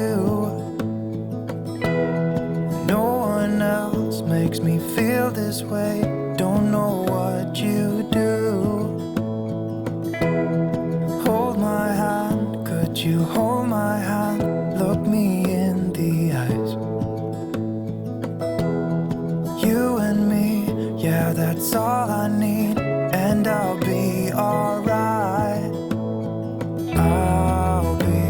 you. No one else makes me feel this way. Don't know what you do. Hold my hand, could you hold my hand? Look me in the eyes. You and me, yeah, that's all I need. And I'll be alright. I'll be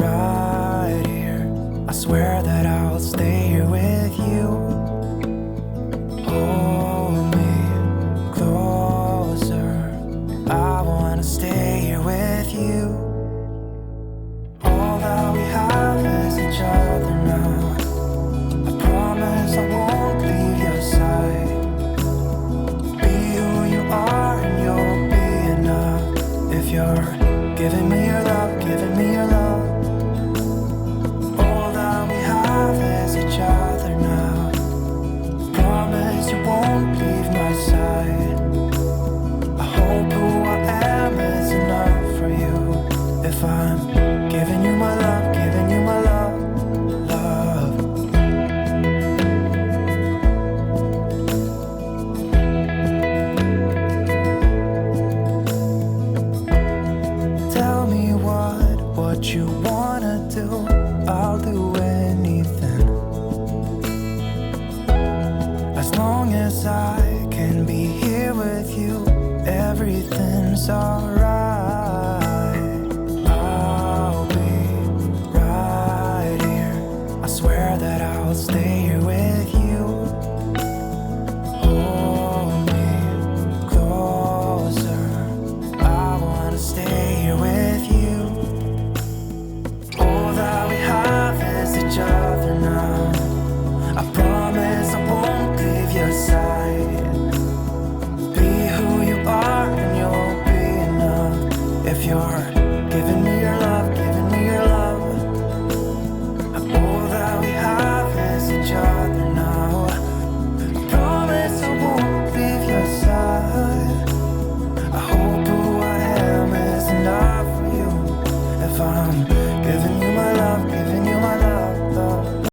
right here. I swear that I'll stay here with you. Hold me closer. I wanna stay here with you. All that we have is each other now. I promise I won't leave your side. Be who you are and you'll be enough. If you're giving me your love, giving me your love. All that we have is each other now. Promise you won't leave my side. I hope who I am is enough for you. If I'm giving you my love, giving you my love, love. Tell me what you wanna do. I'll do anything. As long as I can be here with you, everything's alright.